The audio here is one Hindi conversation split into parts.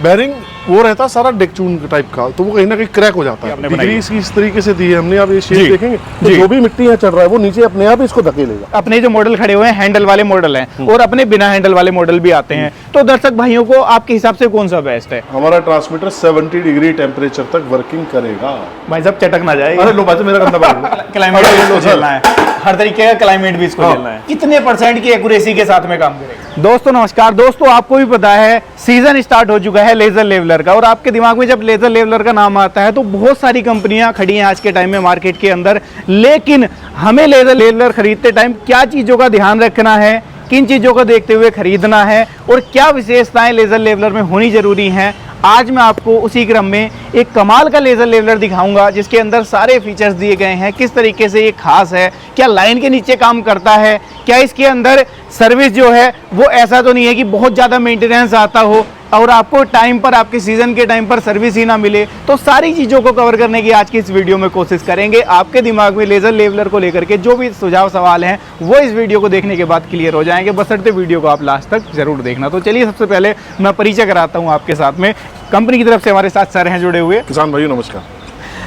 बैरिंग वो रहता सारा डेकचून टाइप का, तो वो कहीं ना कहीं क्रैक हो जाता है। डिग्री इसकी इस तरीके से दी है हमने, आप ये शेप देखेंगे तो जो भी मिट्टी यहाँ चढ़ रहा है वो नीचे अपने आप इसको धकेलेगा। अपने जो मॉडल खड़े हुए हैं हैंडल वाले मॉडल हैं और अपने बिना हैंडल वाले मॉडल भी आते हैं, तो दर्शक भाइयों को आपके हिसाब से कौन सा बेस्ट है? हमारा ट्रांसमीटर 70 डिग्री टेम्परेचर तक वर्किंग करेगा। भाई साहब चटक ना जाए। अरे लो भाई मेरा गंदा क्लाइमेट भी झेलना है, हर तरीके का क्लाइमेट भी इसको झेलना है। कितने % की एक्यूरेसी के साथ में काम करेगा? दोस्तों नमस्कार। दोस्तों आपको भी पता है सीजन स्टार्ट हो चुका है लेजर लेवलर का, और आपके दिमाग में जब लेजर लेवलर का नाम आता है तो बहुत सारी कंपनियां खड़ी हैं आज के टाइम में मार्केट के अंदर, लेकिन हमें लेजर लेवलर खरीदते टाइम क्या चीजों का ध्यान रखना है, किन चीजों को देखते हुए खरीदना है और क्या विशेषताएं लेजर लेवलर में होनी जरूरी हैं, आज मैं आपको उसी क्रम में एक कमाल का लेजर लेवलर दिखाऊंगा जिसके अंदर सारे फीचर्स दिए गए हैं, किस तरीके से ये खास है, क्या लाइन के नीचे काम करता है, क्या इसके अंदर सर्विस जो है वो ऐसा तो नहीं है कि बहुत ज़्यादा मेंटेनेंस आता हो और आपको टाइम पर, आपके सीजन के टाइम पर सर्विस ही ना मिले। तो सारी चीज़ों को कवर करने की आज की इस वीडियो में कोशिश करेंगे। आपके दिमाग में लेजर लेवलर को लेकर के जो भी सुझाव सवाल हैं वो इस वीडियो को देखने के बाद क्लियर हो जाएंगे, बशर्ते वीडियो को आप लास्ट तक जरूर देखना। तो चलिए सबसे पहले मैं परिचय कराता हूँ आपके साथ में। कंपनी की तरफ से हमारे साथ सर हैं जुड़े हुए। किसान भाई नमस्कार।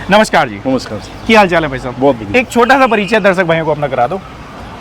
नमस्कार जी। नमस्कार। क्या हाल चाल है भाई साहब? बहुत बढ़िया। एक छोटा सा परिचय दर्शक भाइयों को अपना करा दो।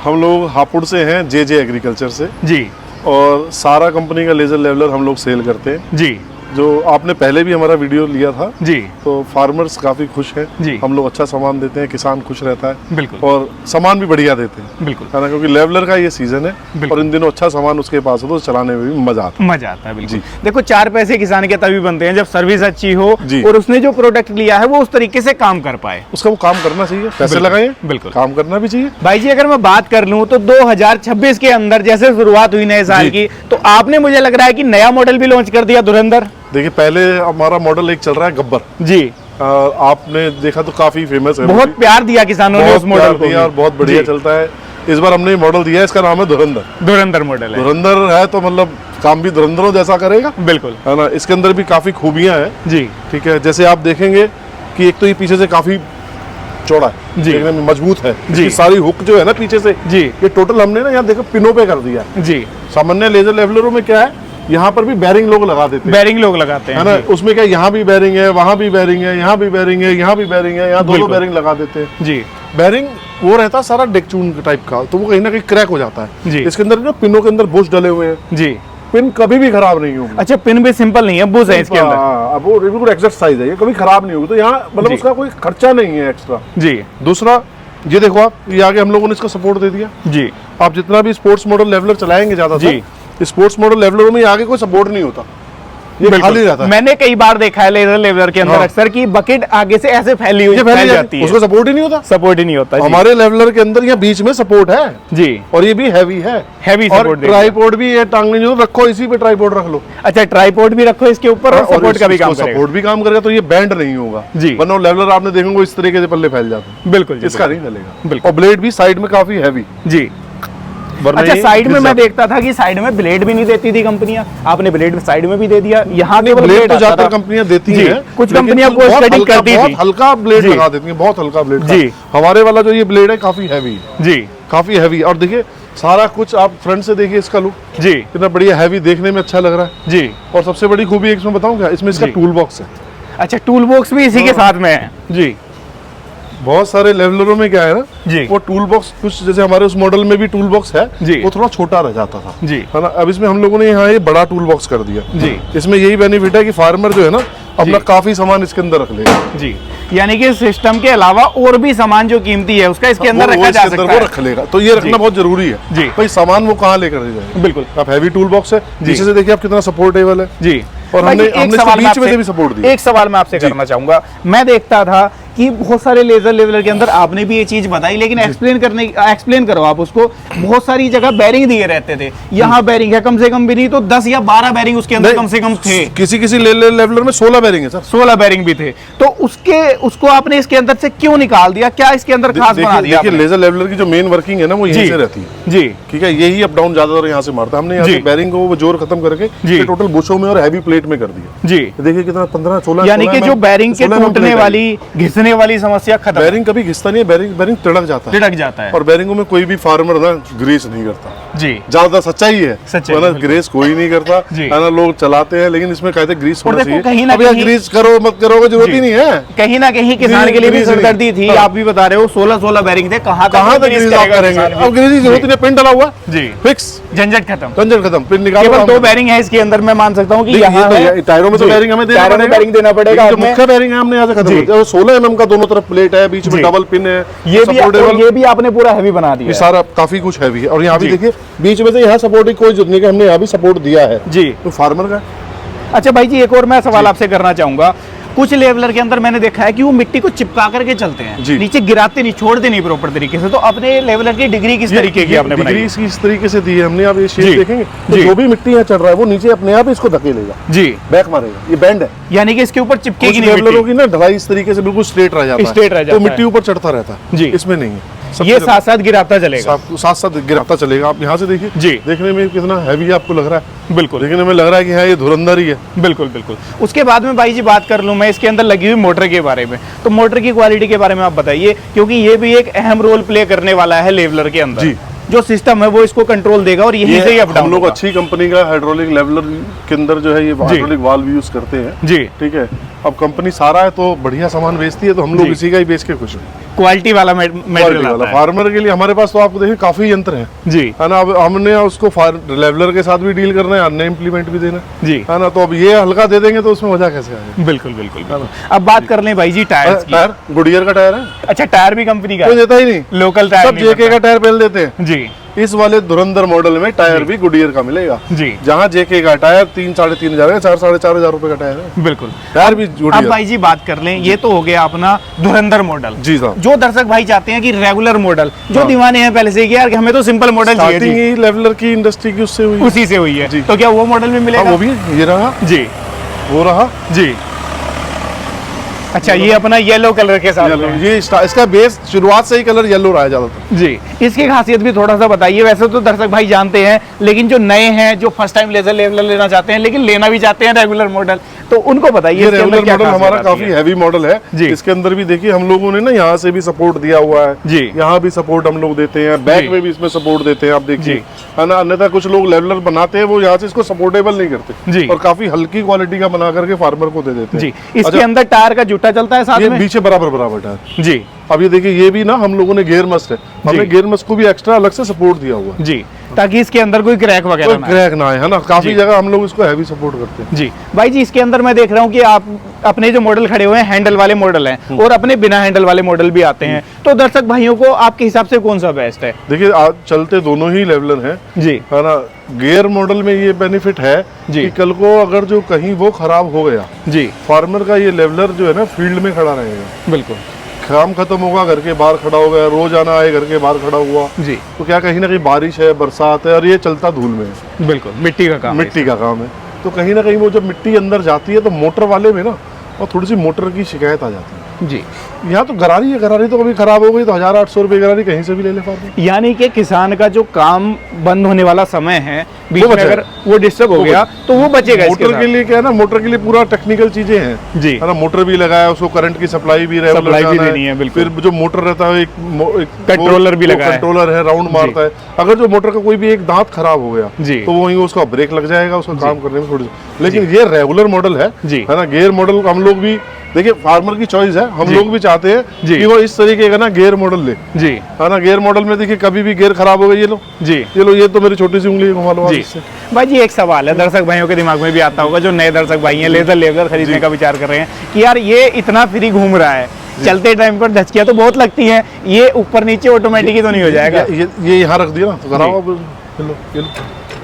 हम लोग हापुड़ से हैं, जे एग्रीकल्चर से जी, और सारा कंपनी का लेजर लेवलर हम लोग सेल करते हैं जी, जो आपने पहले भी हमारा वीडियो लिया था जी, तो फार्मर्स काफी खुश हैं जी। हम लोग अच्छा सामान देते हैं, किसान खुश रहता है बिल्कुल, और सामान भी बढ़िया देते हैं, बिल्कुल, है ना, क्योंकि लेवलर का ये सीजन है बिल्कुल। और इन दिनों अच्छा सामान उसके पास हो तो चलाने में भी मजा आता है। मजा आता है बिल्कुल। देखो 4 पैसे किसान के तभी बनते हैं जब सर्विस अच्छी हो जी। और उसने जो प्रोडक्ट लिया है वो उस तरीके से काम कर पाए। उसका वो काम करना चाहिए, पैसे बिल्कुल, लगाए, बिल्कुल, काम करना भी चाहिए। भाई जी अगर मैं बात कर लूं तो 2026 के अंदर जैसे शुरुआत हुई नए साल की, तो आपने मुझे लग रहा है कि नया मॉडल भी लॉन्च कर दिया, धुरंधर। देखिए पहले हमारा मॉडल एक चल रहा है गब्बर जी, आपने देखा तो काफी फेमस है, बहुत प्यार दिया किसानों ने उस मॉडल को और बहुत बढ़िया चलता है। इस बार हमने मॉडल दिया है, इसका नाम है धुरंधर। धुरंधर मॉडल है। धुरंधर है तो मतलब काम भी धुरंधरों जैसा करेगा, बिल्कुल, है ना। इसके अंदर भी काफी खूबियां हैं जी, ठीक है। जैसे आप देखेंगे कि एक तो ये पीछे से काफी चौड़ा है, जी, देखने में मजबूत है, जी। इसकी सारी हुक जो है ना पीछे से, जी, ये टोटल हमने ना यहाँ देखो पिनों पे कर दिया। जी, सामान्य लेजर लेवलरों में क्या है, यहाँ पर भी बैरिंग लोग लगा देते हैं, बैरिंग लोग लगाते हैं, है ना। जी, उसमें क्या यहाँ भी बैरिंग है, वहाँ भी बैरिंग है, यहाँ भी बैरिंग है, यहाँ भी बैरिंग है, यहाँ दोनों बिल्कुल। बैरिंग लगा देते हैं। जी, बैरिंग वो रहता सारा डेकचून टाइप का, तो वो कहीं ना कहीं क्रैक हो जाता है। जी। इसके अंदर ना पिनों के अंदर बुश डले हुए हैं, जी। पिन कभी भी खराब नहीं होगी। अच्छा, पिन भी सिंपल नहीं है, बुश है इसके अंदर। अब वो बिल्कुल एग्जैक्ट साइज है, ये कभी खराब नहीं होगी, तो यहाँ मतलब जी। उसका कोई खर्चा नहीं है एक्स्ट्रा। जी, दूसरा ये देखो आप, ये आगे हम लोगों ने इसका सपोर्ट दे दिया। जी, आप जितना भी स्पोर्ट्स मॉडल लेवलर चलाएंगे ज्यादा जी। स्पोर्ट्स मॉडल लेवलरों में आगे कोई सपोर्ट नहीं होता, ये बिल्कुल। खाली रहता है। मैंने कई बार देखा है लेजर लेवलर के अंदर हाँ। अक्सर की बकेट आगे से ऐसे फैली हुई ये फैल जाती है, उसको सपोर्ट ही नहीं होता, सपोर्ट ही नहीं होता। जी, हमारे लेवलर के अंदर यहाँ बीच में सपोर्ट है जी, और ये भी हैवी है, हैवी और सपोर्ट। ट्राइपॉड भी है, टांगने जो रखो इसी पे ट्राइपॉड रख लो। अच्छा, ट्राइपॉड भी रखो इसके ऊपर और सपोर्ट का भी काम करेगा। सपोर्ट भी काम करेगा, तो ये बैंड नहीं होगा जी। वरना लेवलर आपने देखोगे इस तरीके से पल्ले फैल जाते हैं, बिल्कुल, इसका नहीं चलेगा। बिल्कुल। और ब्लेड भी साइड में काफी हैवी, जी। वरना अच्छा, ये साइड में गिर मैं जाता। देखता था कि साइड में ब्लेड भी नहीं देती थी कंपनियां, आपने ब्लेड साइड में भी दे दिया। यहाँ केवल ब्लेड तो आता ज्यादातर था। कंपनियां देती जी, हैं, कुछ लेकिन कंपनियां बहुत पोस्ट कटिंग हल्का- करती थी। बहुत हल्का ब्लेड जी। लगा देती हैं, बहुत हल्का ब्लेड जी। हमारे वाला जो ये ब्लेड है काफी हैवी है, जी, काफी हैवी। और देखिए सारा कुछ आप फ्रंट से देखिए, इसका लुक जी, कितना बढ़िया हैवी, देखने में अच्छा लग रहा है। जी। और सबसे बड़ी खूबी इसमें बताऊं क्या, इसमें इसका जी। टूल बॉक्स है। अच्छा, टूल बॉक्स भी इसी के साथ में है। जी, बहुत सारे लेवलरों में क्या है ना, जी, वो टूल बॉक्स कुछ जैसे हमारे उस मॉडल में भी टूल बॉक्स है, जी। वो थोड़ा छोटा रह जाता था, जी, है ना। अब इसमें हम लोगों ने यहाँ ये बड़ा टूल बॉक्स कर दिया। जी। इसमें यही बेनिफिट है कि फार्मर जो है ना अपना जी। काफी सामान इसके अंदर रख लेगा। जी, यानी कि सिस्टम के अलावा और भी सामान जो कीमती है उसका इसके अंदर वो रखा जा इसके अंदर सकता वो है। रख लेगा, तो ये रखना जी। बहुत जरूरी है। जी। भाई सामान वो कहाँ लेकर जाएगा। बिल्कुल, आप हैवी टूल बॉक्स है, पीछे से देखिए आप कितना सपोर्टेबल है। जी। और भाई, हमने एक इसको सवाल मैं बीच में आपसे- से भी सपोर्ट दिया। एक सवाल मैं आपसे करना चाहूंगा। मैं देखता था कि बहुत सारे लेजर लेवलर के अंदर आपने भी ये चीज बताई, लेकिन एक्सप्लेन करो आप उसको। बहुत सारी जगह बैरिंग दिए रहते थे, यहाँ बैरिंग है कम से कम भी नहीं तो 10 या 12 बैरिंग उसके अंदर नहीं, कम से कम थे। किसी लेवलर में 16 बैरिंग है सर, 16 बैरिंग भी थे, तो उसको आपने इसके अंदर से क्यों निकाल दिया? क्या इसके अंदर खास बना दिया देखिए आपने? लेजर लेवलर की जो मेन वर्किंग है ना वो यहीं जी। से रहती है। जी, ठीक है, यही अप डाउन ज्यादातर यहाँ से मारता है। हमने यहाँ जी। से बैरिंग को वो जोर खत्म करके जी। टोटल बुशों में और हैवी प्लेट में कर दिया। जी, देखिए कितना 15-16, यानी कि जो बैरिंग के टूटने वाली, घिसने वाली समस्या खत्म, बैरिंग कभी घिसता नहीं है, बैरिंग तिड़क जाता है, तिड़क जाता है। और बैरिंगों में कोई भी फार्मर ना ग्रीस नहीं करता। जी ज्यादा सच्चाई है, सच्चाई, वरना ग्रीस कोई नहीं करता जी। है ना, लोग चलाते हैं लेकिन इसमें कहते हैं ग्रीस होना देखो, चाहिए। कहीं ना अब यार कहीं- ग्रीस करो मत करो की जरूरत ही नहीं है। कहीं ना कहीं किसान के लिए भी ग्रीस नहीं। सरदर्दी थी। हाँ। आप भी बता रहे हो 16 बैरिंग थे, कहाँ कहाँ तक ग्रीस आप करेंगे? अब ग्रीस की जरूरत नहीं, पिन डाला हुआ जी, फिक्स, झंझट खत्म। झंझट खत्म, पिन निकालो। केवल 2 बैरिंग है इसके अंदर, मैं मान सकता हूँ कि देखिए, यहाँ तो है। टायरों में तो जी। बेरिंग हमें देना टायरों में पड़ेगा, बेरिंग देना पड़ेगा लेकिन जो हमें। मुख्य बेरिंग है हमने यहाँ से खत्म जी। कर दिया। 16 mm का दोनों तरफ प्लेट है, बीच में जी। डबल पिन है, ये supportable- भी आपने पूरा हैवी बना दिया ये है। सारा काफी कुछ हैवी है। और यहाँ भी जी। देखिए बीच में से यहाँ सपोर्ट की कोई जरूरत नहीं है, हमने यहाँ भी सपोर्ट दिया है जी। तो फार्मर का। अच्छा भाई जी, एक और मैं सवाल आपसे करना चाहूंगा। कुछ लेवलर के अंदर मैंने देखा है कि वो मिट्टी को चिपका करके चलते हैं, जी। नीचे गिराते नहीं, छोड़ते नहीं प्रॉपर तरीके से। तो अपने लेवलर की डिग्री किस तरीके की आपने बनाई डिग्री है? इसकी इस तरीके से दी है हमने। आप ये जी। शेप देखेंगे तो जी। जो भी मिट्टी यहाँ चढ़ रहा है वो नीचे अपने आप इसको धकेलेगा, जी, बैक मारेगा। ये बैंड है, यानी कि इसके ऊपर चिपकेगी कुछ नहीं लेवलरों मिट्टी। की ना ढलाई इस तरीके से बिल्कुल स्ट्रेट रह जाता है, स्ट्रेट रह जाता तो है। मिट्टी ऊपर चढ़ता रहता है। जी। इसमें नहीं है, ये साथ साथ गिराता चलेगा। साथ साथ गिराता चलेगा। आप यहाँ से देखिए, जी। देखने में कितना हैवी आपको लग रहा है, बिल्कुल देखने में लग रहा है कि हाँ ये धुरंधर ही है। बिल्कुल बिल्कुल। उसके बाद में भाई जी बात कर लूँ मैं इसके अंदर लगी हुई मोटर के बारे में, तो मोटर की क्वालिटी के बारे में आप बताइए, क्योंकि ये भी एक अहम रोल प्ले करने वाला है लेवलर के अंदर। जी। जो सिस्टम है वो इसको कंट्रोल देगा और यहीं से ही अप डाउन हम लोग होगा। अच्छी कंपनी का हाइड्रोलिक लेवलर के अंदर जो है ये हाइड्रोलिक वाल्व यूज करते हैं। जी। ठीक है, अब कंपनी सारा है तो बढ़िया सामान बेचती है, तो हम लोग जी। इसी का ही बेच के खुश हैं। क्वालिटी वाला मटेरियल आता है। फार्मर के लिए हमारे पास तो आपको देखिए काफी यंत्र है, जी है ना। अब हमने उसको लेवलर के साथ भी डील करना है, अन्य इम्प्लीमेंट भी देना जी, है ना। तो अब ये हल्का दे देंगे तो उसमें मजा कैसे आएगा। बिल्कुल बिल्कुल बिल्कुल। अब बात कर लें भाई जी टायर्स की। टायर गुडियर का टायर है, अच्छा, टायर भी कंपनी का कोई है? देता ही नहीं, लोकल टायर सब नहीं जेके बनता। का टायर पहले देते हैं। जी इस वाले धुरंधर मॉडल में टायर भी गुडियर का मिलेगा। जी जहाँ जेके का टायर 3-3.5 हजार, 4-4.5 रुपए का टायर है, बिल्कुल। टायर भी अब गुडियर। भाई जी बात कर लें, ये तो हो गया अपना धुरंधर मॉडल। जी साहब, जो दर्शक भाई चाहते हैं कि रेगुलर मॉडल, जो हाँ। दीवाने हैं पहले से कि यार हमें तो सिंपल मॉडल चाहिए स्टार्टिंग जी, ही लेवलर की इंडस्ट्री की उससे हुई। उसी से हुई है, जी। तो क्या वो मॉडल भी मिलेगा? हाँ, वो भी ये रहा, जी वो रहा जी। अच्छा, ये अपना येलो कलर के साथ येलो। में। ये इसका बेस शुरुआत से ही कलर येलो रहा है ज्यादातर। जी, इसकी खासियत भी थोड़ा सा बताइए। वैसे तो दर्शक भाई जानते हैं, लेकिन जो नए हैं, जो फर्स्ट टाइम लेजर लेवलर लेना चाहते हैं लेकिन लेना भी चाहते हैं रेगुलर मॉडल, तो उनको बताइए ये इसके अंदर रेगुलर क्या मॉडल खासियत हमारा आती काफी है? हैवी मॉडल है। जी। इसके अंदर भी देखिए हम लोगों ने ना यहाँ से भी सपोर्ट दिया हुआ है, जी। यहाँ भी सपोर्ट हम लोग देते हैं, बैक जी। में भी इसमें सपोर्ट देते हैं। आप देखिए, जी। है ना। अन्यथा कुछ लोग लेवलर बनाते हैं वो यहाँ से इसको सपोर्टेबल नहीं करते, जी। और काफी हल्की क्वालिटी का बना करके फार्मर को दे देते हैं। जी, इसके अच्छा, अंदर टायर का जूता चलता है साथ ये में? पीछे बराबर बराबर टायर। जी अब ये देखिए, ये भी ना हम लोगों ने गियर मस्ट है, हमने गियर मस्ट को भी एक्स्ट्रा अलग से सपोर्ट दिया हुआ है, जी, ताकि इसके अंदर कोई क्रैक कोई वगैरह ना आए। क्रैक ना आए, है ना। काफी जी। जगह हम लोग इसको हैवी सपोर्ट करते हैं। जी भाई जी, इसके अंदर मैं देख रहा हूँ कि आप अपने जो मॉडल खड़े हुए हैं हैंडल वाले मॉडल हैं और अपने बिना हैंडल वाले मॉडल भी आते हैं, तो दर्शक भाइयों को आपके हिसाब से कौन सा बेस्ट है? देखिए, आज चलते दोनों ही लेवलर हैं, जी है ना। गियर मॉडल में ये बेनिफिट है जी। कि कल को अगर जो कहीं वो खराब हो गया, जी फार्मर का ये लेवलर जो है ना फील्ड में खड़ा रहेगा, बिल्कुल। काम खत्म होगा, घर के बाहर खड़ा हो गया, रोज आना है, घर के बाहर खड़ा हुआ, जी तो क्या कहीं ना कहीं बारिश है, बरसात है, और ये चलता धूल में है, बिल्कुल, मिट्टी का काम है मिट्टी का काम है, तो कहीं ना कहीं वो जब मिट्टी अंदर जाती है तो मोटर वाले में ना और थोड़ी सी मोटर की शिकायत आ जाती है। जी। यहाँ तो गरारी है, गरारी तो कभी खराब हो गई तो 1,800 रुपये गरारी कहीं से भी ले ले फार्मर। यानी कि किसान का जो काम बंद होने वाला समय है बीच वो में, बचेगा। अगर वो डिस्टर्ब हो गया तो वो बचेगा इसके मोटर के साथ। लिए क्या है ना, मोटर के लिए पूरा टेक्निकल चीजें हैं, जी है ना। मोटर भी लगाया, उसको करंट की सप्लाई भी रेगुलर सप्लाई भी जाना देनी है, बिल्कुल। फिर जो मोटर रहता है एक कंट्रोलर भी लगा है। कंट्रोलर है, राउंड मारता है। अगर जो मोटर का कोई भी एक दांत खराब हो गया जी। तो वहीं उसका ब्रेक लग जाएगा, उसका काम करने में थोड़ी सी। लेकिन ये रेगुलर मॉडल है, जी। है ना। गियर मॉडल हम लोग भी देखिए, फार्मर की चॉइस है, हम जी। लोग भी चाहते हैं जी। कि वो इस तरीके का ना गियर मॉडल ले, जी है ना। गियर मॉडल में देखिए कभी भी गियर खराब हो गई, ये लो जी ये लो, ये तो मेरी छोटी सी उंगली घुमा लो आप जी। इससे। भाई जी, एक सवाल है दर्शक भाइयों के दिमाग में भी आता होगा, जो नए दर्शक भाई हैं लेजर लेवलर खरीदने का विचार कर रहे हैं कि यार ये इतना फ्री घूम रहा है, चलते टाइम पर धचकियां तो बहुत लगती हैं, ये ऊपर नीचे ऑटोमेटिक ही तो नहीं हो जाएगा? ये यहाँ रख दिया ना, तो कराओ अब, ये लो,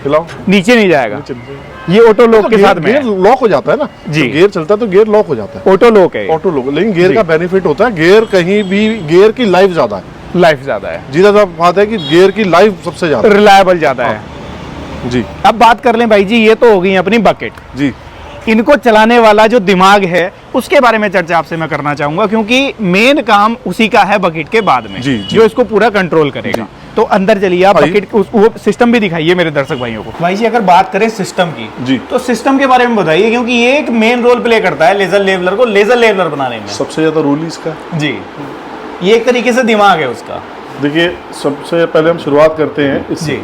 हिलाओ, नीचे नहीं जाएगा, नीचे नहीं जाएगा। ये ऑटो लॉक के साथ में गियर है। लॉक हो जाता है ना, जी। जब गियर चलता है तो गियर लॉक हो जाता है, ऑटो लॉक है, ऑटो लॉक। लेकिन गियर जी। का बेनिफिट होता है, गियर कहीं भी गियर की लाइफ ज्यादा है, लाइफ ज्यादा है, जीता साहब बात है कि गियर की लाइफ सबसे ज्यादा रिलायबल ज्यादा है। है। जी अब बात कर लें भाई जी, ये तो हो गई अपनी बकेट, जी इनको चलाने वाला जो दिमाग है उसके बारे में चर्चा आपसे मैं करना चाहूंगा, क्योंकि मेन काम उसी का है बकेट के बाद में, जी, जी। जो इसको पूरा कंट्रोल करेगा। तो अंदर चलिए आप, आइए। बकेट वो सिस्टम भी दिखाइए मेरे दर्शक भाइयों को। भाई जी, अगर बात करें सिस्टम की, जी। तो सिस्टम के बारे में बताइए, क्योंकि ये एक मेन रोल प्ले करता है लेजर लेवलर को लेजर लेवलर बनाने में। सबसे ज्यादा रोल ही इसका है। जी, ये एक तरीके से दिमाग है उसका। देखिए, सबसे पहले हम शुरुआत करते हैं इससे। जी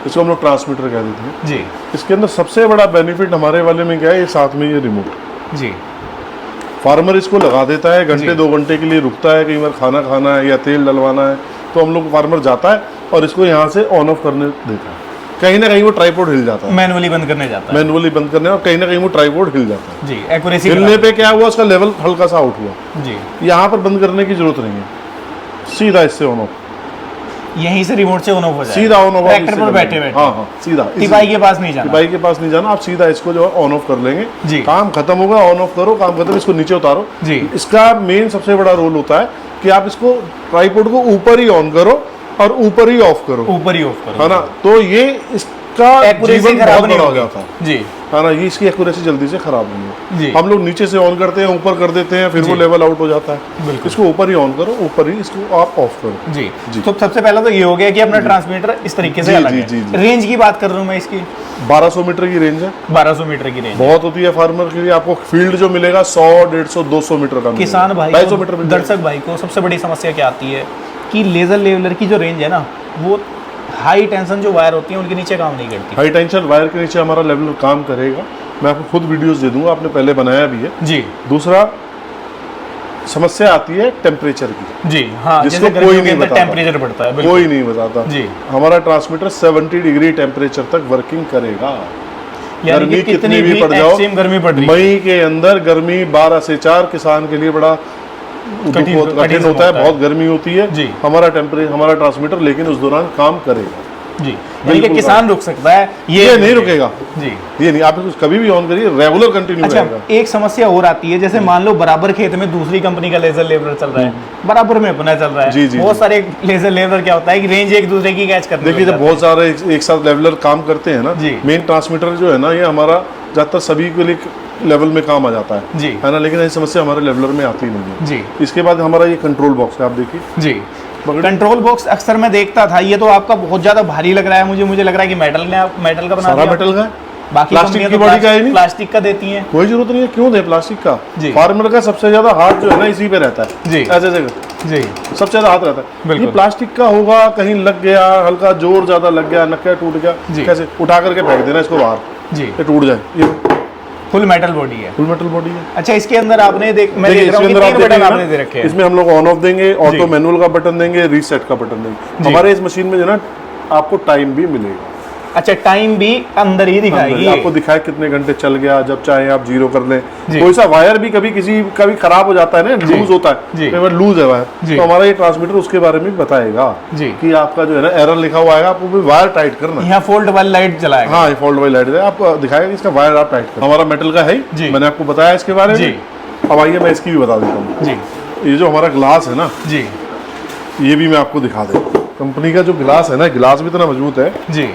इसको हम लोग ट्रांसमीटर कह देते हैं जी। इसके अंदर सबसे बड़ा बेनिफिट हमारे वाले में क्या है, ये साथ में ये रिमोट जी। फार्मर इसको लगा देता है, घंटे 2 घंटे के लिए रुकता है, कई बार खाना खाना है या तेल डलवाना है, तो हम लोग फार्मर जाता है और इसको यहाँ से ऑन ऑफ करने देता है। कहीं ना कहीं वो ट्राइपॉड हिल जाता है, मैनुअली बंद करने जाता है, मैनुअली बंद करने, और कहीं ना कहीं वो ट्राइपॉड हिल जाता है जी। एक्यूरेसी हिलने पे क्या हुआ, उसका लेवल हल्का सा आउट हुआ जी। यहाँ पर बंद करने की जरूरत नहीं है, सीधा इससे ऑन ऑफ, यहीं से रिमोट से ऑन ऑफ हो जाए, सीधा ऑन ऑफ ट्रैक्टर पर बैठे बैठे। हाँ हाँ सीधा, टिपाई के पास नहीं जाना, टिपाई के पास नहीं जाना, आप सीधा इसको जो है ऑन ऑफ कर लेंगे जी। काम खत्म होगा, ऑन ऑफ करो, काम खत्म, इसको नीचे उतारो जी। इसका मेन सबसे बड़ा रोल होता है कि आप इसको ट्राइपॉड को ऊपर ही ऑन करो और ऊपर ही ऑफ करो, ऊपर ही ऑफ करो, है ना, तो ये इसका जीवन बहुत बड़ा हो जाता है जी, है ना, ये इसकी एक्यूरेसी जल्दी से खराब नहीं जी। है। हम लोग नीचे से ऑन करते हैं, ऊपर कर देते हैं, फिर वो लेवल आउट हो जाता है। बिल्कुल। इसको ऊपर ही ऑन करो, ऊपर ही इसको आप ऑफ करो जी। जी। तो सबसे पहला तो ये हो गया कि अपना ट्रांसमीटर इस तरीके से जी, अलग जी, है। जी, जी। रेंज की बात कर रहा हूँ मैं इसकी, 1200 मीटर की रेंज है, 1200 मीटर की रेंज। बहुत होती है फार्मर के लिए। आपको फील्ड जो मिलेगा 100, 150, 200 मीटर का किसान भाई 250 मीटर को, में दर्शक भाई को सबसे बड़ी समस्या क्या आती है कि लेजर लेवलर की जो रेंज है ना, वो हाई टेंशन जो वायर होती है उनके नीचे काम नहीं करती। हाई टेंशन वायर के नीचे हमारा लेवल काम करेगा, मैं आपको खुद वीडियोस दे दूंगा, आपने पहले बनाया भी है जी। दूसरा समस्या आती है टेम्परेचर की जी हाँ, जिसको जैसे कोई गर्मियों के नहीं अंदर बताता, टेम्परेचर बढ़ता है, बिल्कुल। कोई नहीं बताता जी। हमारा ट्रांसमीटर 70 डिग्री टेम्परेचर तक वर्किंग करेगा। यानी कि गर्मी कितनी भी पड़ जाओ, एक्सट्रीम गर्मी पड़ रही है, मई के अंदर गर्मी 12 से 4 किसान के लिए बड़ा कठिन कठिन होता है, बहुत गर्मी होती है जी। हमारा टेम्परेचर, हमारा ट्रांसमीटर लेकिन उस दौरान काम करेगा जी। यानी कि किसान रुक सकता है, ये नहीं रुकेगा जी। ये नहीं, आप इसको कभी भी ऑन करिए, रेगुलर कंटिन्यू अच्छा, रहेगा। एक समस्या और आती है, जैसे मान लो बराबर खेत में दूसरी कंपनी का लेजर लेवलर चल रहा है, बराबर में अपना चल रहा है, जी, जी, बहुत जी। सारे लेजर लेवलर क्या होता है कि रेंज एक दूसरे की कैच करते देखिए जब बहुत सारे एक साथ लेवलर काम करते हैं ना, जी। मेन ट्रांसमीटर जो है ना, ये हमारा ज्यादातर सभी के लिए लेवल में काम आ जाता है जी। है ना, लेकिन ऐसी समस्या हमारे लेवलर में आती नहीं है जी इसके बाद हमारा ये कंट्रोल बॉक्स है, आप देखिए जी। कंट्रोल बॉक्स अक्सर मैं देखता था, ये तो आपका बहुत ज्यादा भारी लग रहा है मुझे लग रहा है कि मेटल का बना सारा दिया। मेटल का है, बाकी प्लास्टिक कंपनियां की तो बॉडी का है नहीं, प्लास्टिक का देती हैं। कोई जरूरत नहीं है, क्यों दे प्लास्टिक का, जी। फार्मर का सबसे ज्यादा हाथ जो है ना इसी पे रहता है जी। ऐसे जगह जी सबसे ज्यादा हाथ रहता है। बिल्कुल। ये प्लास्टिक का होगा, कहीं लग गया, हल्का जोर ज्यादा लग गया, नक्का टूट गया, जी। कैसे उठा करके फेंक देना इसको बाहर, जी। ये टूट जाए, ये फुल मेटल बॉडी है। फुल मेटल बॉडी है। अच्छा, इसके अंदर आपने मैं देखिए, देख रहा हूँ इसके कि अंदर आप 3 बटन देखेंगे आपने ना, दे रखे हैं। इसमें हम लोग ऑन ऑफ देंगे, ऑटो जी। मैनुअल का बटन देंगे, रीसेट का बटन देंगे। जी। हमारे इस मशीन में जो है ना आपको टाइम भी मिलेगा, अच्छा, टाइम भी अंदर ही दिखाएगी ये। आपको दिखाए कितने घंटे चल गया, जब चाहे आप जीरो कर लें। जी। कोई सा वायर भी कभी खराब हो जाता है ना, लूज होता जी। है, कई बार लूज है वायर, जी। तो हमारा ये ट्रांसमीटर उसके बारे में भी बताएगा जी। कि आपका जो है ना एरर लिखा हुआ आएगा, आपको भी वायर टाइट करना है। यहाँ फोल्ड वाली लाइट जलाएगा। हाँ, ये फॉल्ट वाली लाइट है, आपको दिखाएगा कि इसका वायर आप टाइट करना। हमारा मेटल का है, जी। मैंने आपको बताया इसके बारे जी। में। अब आइए मैं इसकी भी बता देता हूँ। जी ये जो हमारा ग्लास है ना, जी ये भी मैं आपको दिखा देता हूँ। कंपनी का जो गिलास है ना, गिलास भी इतना मजबूत है, जी।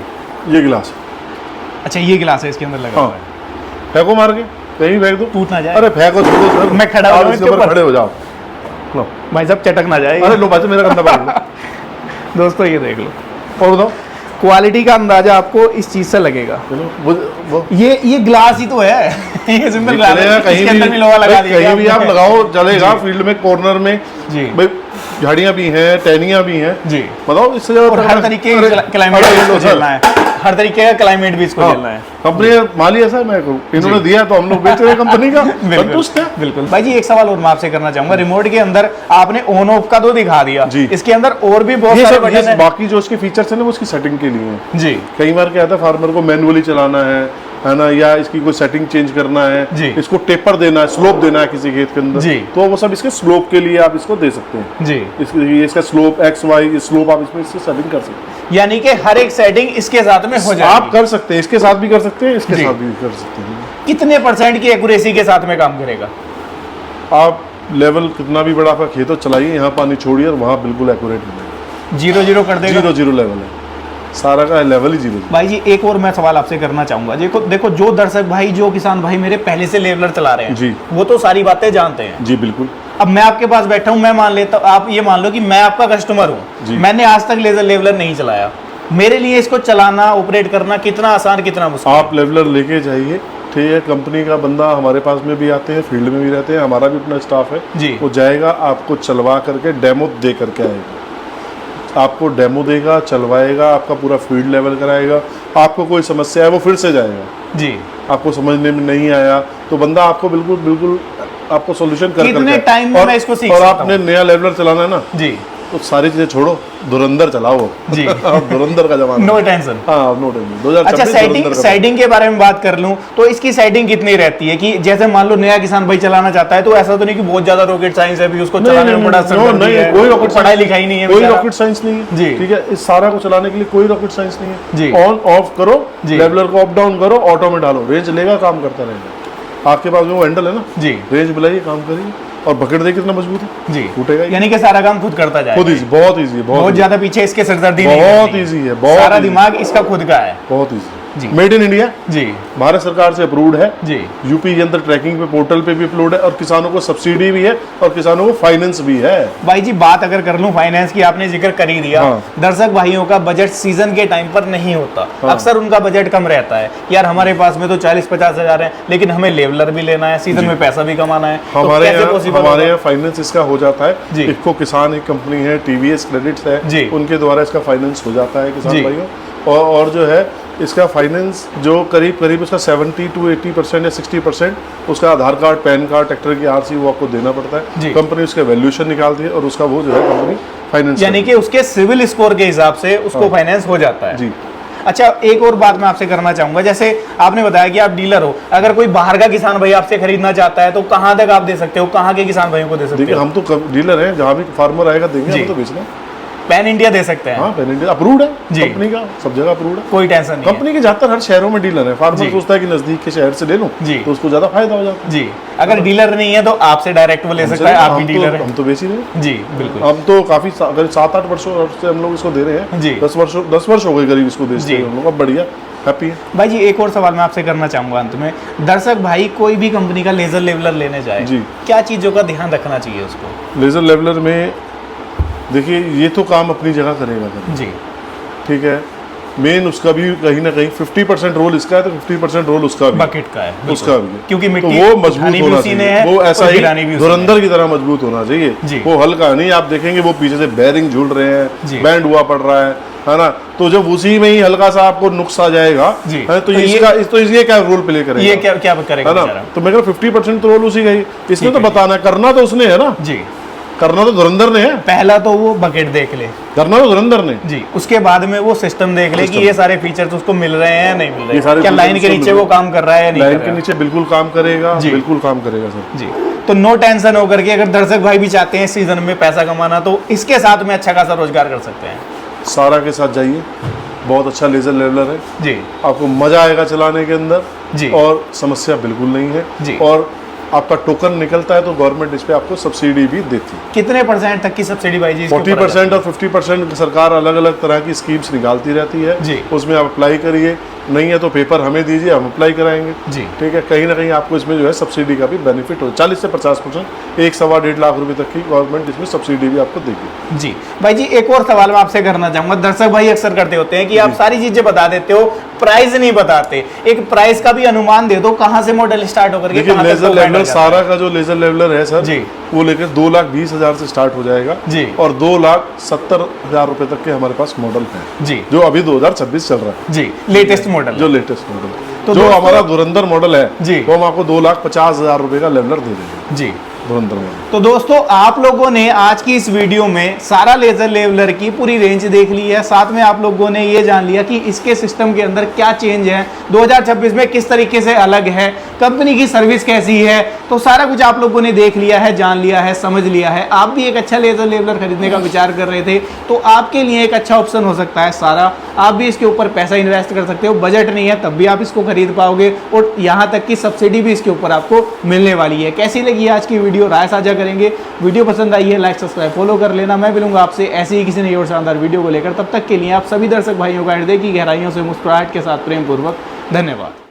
ये गिलास। अच्छा, ये गिलास है इसके अंदर लगा हाँ, हुआ है, फेंको मार के कहीं फेंक दो, टूट ना जाए। अरे फेंको छोड़ो सर, मैं खड़ा हो आप जाऊं इसके इसके ऊपर ऊपर। खड़े हो जाओ, लो, भाई साहब चटक ना जाए। अरे लो बाजू मेरा कंधा पकड़ लो। दोस्तों ये देख लो, और बताओ, क्वालिटी का अंदाजा आपको इस चीज से लगेगा। चलो वो ये ग्लास ही तो है। ये सिंपल ग्लास चलेगा, है, कहीं इसके अंदर भी लोहा लगा दिया कहीं भी गया आप आपने। लगाओ चलेगा, फील्ड में कॉर्नर में जी। भाई झाड़ियां भी हैं, टहनियां भी हैं, जी। बताओ इससे ज्यादा और हर तरीके अरे, का क्लाइमेट अरे भी इसको लो सर। झेलना है, हर तरीके का क्लाइमेट भी इसको हाँ, झेलना है। कंपनी माली ऐसा मैं कहूँ, इन्होंने दिया तो हम लोग बेच रहे हैं कंपनी का, संतुष्ट है। बिल्कुल भाई जी, एक सवाल और मैं आपसे करना चाहूंगा। रिमोट के अंदर आपने ऑन ऑफ का तो दिखा दिया, जी। इसके अंदर और भी बहुत ये सारे सब बटन ये हैं। बाकी जो उसके फीचर्स है ना, वो उसकी सेटिंग के लिए है। जी कई बार क्या होता है, फार्मर को मैनुअली चलाना है ना, या इसकी कोई सेटिंग चेंज करना है, जी। इसको टेपर देना है, स्लोप देना है किसी खेत के अंदर, जी। तो वो सब इसके स्लोप के लिए आप इसको दे सकते हैं। जी। इसका स्लोप एक्स वाई स्लोप आप इसमें इससे सेटिंग कर सकते हैं। यानी कि हर एक सेटिंग इसके साथ में हो जाएगी। आप कर सकते हैं, इसके साथ भी कर सकते हैं, इसके जी। साथ भी कर सकते हैं। कितने % की एक्यूरेसी के साथ में काम करेगा? आप लेवल कितना भी बड़ा आपका खेत हो, चलाइए, यहाँ पानी छोड़िए और वहाँ बिल्कुल एक्यूरेट मिलेगा। 0-0 कर देगा। 0-0 लेवल है, सारा का लेवल ही 0। भाई जी, एक और मैं सवाल आपसे करना चाहूंगा। देखो जो दर्शक भाई, जो किसान भाई मेरे पहले से लेवलर चला रहे हैं, जी। वो तो सारी बातें जानते हैं। जी बिल्कुल। अब मैं आपके पास बैठा हूं, मैं मान लेता हूं, आप ये मान लो कि मैं आपका कस्टमर हूं, जी। मैंने आज तक लेजर लेवलर नहीं चलाया, मेरे लिए इसको चलाना, ऑपरेट करना कितना आसान, कितना मुश्किल? आप लेवलर लेके जाइए, ठीक है, कंपनी का बंदा हमारे पास में भी आते हैं, फील्ड में भी रहते हैं, हमारा भी अपना स्टाफ है जी। वो जाएगा, आपको चलवा करके डेमो दे करके आएगा। आपको डेमो देगा, चलवाएगा, आपका पूरा फील्ड लेवल कराएगा, आपको कोई समस्या है वो फिर से जाएगा जी, आपको समझने में नहीं आया तो बंदा आपको बिल्कुल बिल्कुल आपको सोल्यूशन कर कितने टाइम में मैं इसको सीख और सकता आपने नया लेवलर चलाना है ना जी, तो सारी चीजें छोड़ो, धुरंधर चलाओ जी। अब धुरंधर का जमाना नो टेंशन। हाँ, नो टेंशन। 2026 अच्छा, धुरंधर का सेटिंग के बारे में बात कर लूं तो इसकी सेटिंग कितनी रहती है कि जैसे मान लो नया किसान भाई चलाना चाहता है तो ऐसा तो नहीं कि बहुत ज्यादा रॉकेट साइंस है भी उसको चलाने में बड़ा नहीं, कोई रॉकेट पढ़ाई लिखाई नहीं है, कोई बेचारा। रॉकेट साइंस नहीं है जी। ठीक है, इस सारा को चलाने के लिए कोई रॉकेट साइंस नहीं जी। है। ऑन ऑफ करो, जी। लेवलर को अप डाउन करो, ऑटो में डालो, रेंज लेगा, काम करता रहेगा। आपके पास में वो हैंडल है ना जी, रेंज बुलाइए, काम करिए, और बकेट देखिए कितना मजबूत है, जी, टूटेगा ही। यानी कि सारा काम खुद करता जाए, खुद इजी, बहुत इजी है, बहुत बहुत ज्यादा पीछे इसके सरदर्दी नहीं बहुत करनी है। इजी है, बहुत सारा easy, दिमाग इसका खुद का है बहुत इजी। जी। मेड इन इंडिया, जी, भारत सरकार से अप्रूव्ड है, जी, यूपी के अंदर ट्रैकिंग पे पोर्टल पे भी अपलोड है, और किसानों को सब्सिडी भी है और किसानों को फाइनेंस भी है। भाई जी बात अगर कर लूं फाइनेंस की, आपने जिक्र कर ही दिया। हाँ। दर्शक भाइयों का बजट सीजन के टाइम पर नहीं होता, हाँ। अक्सर उनका बजट कम रहता है, यार हमारे पास में तो 40-50 हजार है लेकिन हमें लेवलर भी लेना है, सीजन में पैसा भी कमाना है, तो हमारे कैसे possible हमारे होगा? यहाँ फाइनेंस इसका हो जाता जी। है। इफको किसान एक कंपनी है, टीवीएस क्रेडिट्स जी। है, उनके द्वारा इसका फाइनेंस हो जाता है किसान जी। भाइयों। और जो है इसका फाइनेंस जो करीब करीब उसका 70 to 80% या 60% उसका आधार कार्ड, पैन कार्ड, ट्रैक्टर की आरसी वो आपको देना पड़ता जी। है। कंपनी उसका वैल्यूएशन निकालती है और उसका वो जो है कंपनी फाइनेंस यानी कि उसके सिविल स्कोर के हिसाब से उसको फाइनेंस हो जाता है। जी। अच्छा, एक और बात मैं आपसे करना चाहूंगा, जैसे आपने बताया कि आप डीलर हो, अगर कोई बाहर का किसान भाई आपसे खरीदना चाहता है तो कहाँ तक आप दे सकते हो, कहाँ के किसान भाइयों को दे सकते देखिए हो? हम तो डीलर हैं, जहाँ भी फार्मर आएगा देंगे, जी। हम तो बेचना। पैन इंडिया दे सकते हैं? हाँ, पैन इंडिया अप्रूव्ड है जी। कंपनी का, सब जगह अप्रूव्ड है। कोई टेंशन नहीं है। कंपनी के ज्यादातर हर शहरों में डीलर है। फार्मर जी। सोचता है कि नजदीक के शहर से ले लूं जी। तो उसको ज्यादा फायदा हो जाता है। जी, अगर डीलर नहीं है तो आपसे डायरेक्ट वो ले सकता है, आप भी डीलर है। हम तो बेच ही रहे हैं। जी बिल्कुल। हम तो काफी करीब 7-8 वर्षों से हम लोग इसको दे रहे हैं। जी। 10 वर्ष हो गए करीब इसको जी। बेचते हैं हम लोग। अब बढ़िया हैप्पी है। भाई जी एक और सवाल मैं आपसे करना चाहूंगा अंत में, दर्शक भाई कोई भी कंपनी का लेजर लेवलर लेने जाए जी। क्या चीजों का ध्यान रखना चाहिए उसको? लेजर लेवलर में देखिए ये तो काम अपनी जगह करेगा कर, जी, ठीक है। मेन उसका भी कहीं ना कहीं 50% रोल इसका है तो 50% रोल उसका भी बकेट का है बिल्कुल। उसका भी है। क्योंकि तो मिट्टी वो उठानी मजबूत भी होना उसी ने चाहिए, है वो ऐसा और ही गिरानी भी उसी ने धुरंधर की तरह मजबूत होना जी। चाहिए। वो हल्का नहीं, आप देखेंगे वो पीछे से बेरिंग झूल रहे जी। हैं, बैंड हुआ पड़ रहा है ना। तो जब उसी में ही हल्का सा आपको नुक्स आ जाएगा जी। है, तो तो ये क्या रोल प्ले करेगा, ये क्या क्या करेगा है ना। बेचारा? तो मैं कह रहा 50% तो रोल उसी का ही, इसने ठीक तो है। बताना, करना तो उसने है ना, जी, करना तो धुरंधर ने है, पहला तो वो बकेट देख ले करना तो धुरंधर ने। जी, उसके बाद में वो सिस्टम देख ले कि System। ये सारे फीचर्स उसको मिल रहे हैं या नहीं मिल ये रहे, सारे क्या features लाइन के उसको नीचे मिल वो रहे काम कर रहा है या नहीं लाइन कर के रहा है? नीचे बिल्कुल काम करेगा, जी। बिल्कुल काम करेगा सर। जी, तो नो टेंशन होकर के अगर दर्शक भाई भी चाहते हैं सीजन में पैसा कमाना तो इसके साथ में अच्छा खासा रोजगार कर सकते हैं। सारा के साथ जाइए, बहुत अच्छा लेजर लेवलर है, जी, आपको मजा आएगा चलाने के अंदर जी। और समस्या बिल्कुल नहीं है जी। और आपका टोकन निकलता है तो गवर्नमेंट इस पे आपको सब्सिडी भी देती है। कितने % तक की सब्सिडी भाई जी इसके ऊपर आ 40% और 50% सरकार अलग अलग तरह की स्कीम्स निकालती रहती है। जी। उसमें आप अप्लाई करिए, नहीं है तो पेपर हमें दीजिए, हम अप्लाई कराएंगे। जी। ठीक है, कहीं ना कहीं आपको इसमें जो है सब्सिडी का भी बेनिफिट हो, 40 से 50%, 1-1.25 लाख रुपए तक की गवर्नमेंट इसमें सब्सिडी भी आपको देगी। जी भाई जी एक और सवाल मैं आपसे करना चाहूंगा, दर्शक भाई अक्सर करते होते हैं कि आप सारी चीजें बता देते हो, प्राइस नहीं बताते, एक प्राइस का भी अनुमान दे दो कहाँ से मॉडल स्टार्ट होकर के देखिए कहाँ तक लेजर तो ब्रांड लेवलर, आ जाता है? सारा का जो लेजर लेवलर है सर जी। वो लेकर 2,20,000 से स्टार्ट हो जाएगा जी। और 2,70,000 रुपए तक के हमारे पास मॉडल है जी, जो अभी 2026 चल रहा है, जी, लेटेस्ट मॉडल जो लेटेस्ट मॉडल तो जो दोस्तों- हमारा धुरंधर मॉडल है जी। वो हम आपको 2,50,000 रुपए का लेवलर दे देंगे, जी। धुरंधर मॉडल। तो दोस्तों आप लोगों ने आज की इस वीडियो में सारा लेजर लेवलर की पूरी रेंज देख ली है, साथ में आप लोगों ने ये जान लिया कि इसके सिस्टम के अंदर क्या चेंज है, 2026 में किस तरीके से अलग है, कंपनी की सर्विस कैसी है, तो सारा कुछ आप लोगों ने देख लिया है, जान लिया है, समझ लिया है। आप भी एक अच्छा लेजर लेवलर खरीदने का विचार कर रहे थे तो आपके लिए एक अच्छा ऑप्शन हो सकता है सारा, आप भी इसके ऊपर पैसा इन्वेस्ट कर सकते हो, बजट नहीं है तब भी आप इसको खरीद पाओगे और यहाँ तक कि सब्सिडी भी इसके ऊपर आपको मिलने वाली है। कैसी लगी आज की वीडियो, राय साझा करेंगे। वीडियो पसंद आई है लाइक सब्सक्राइब फॉलो कर लेना। मैं मिलूंगा आपसे ऐसे ही किसी नई और शानदार वीडियो को लेकर, तब तक के लिए आप सभी दर्शक भाइयों का हृदय की गहराइयों से मुस्कुराहट के साथ प्रेम पूर्वक धन्यवाद।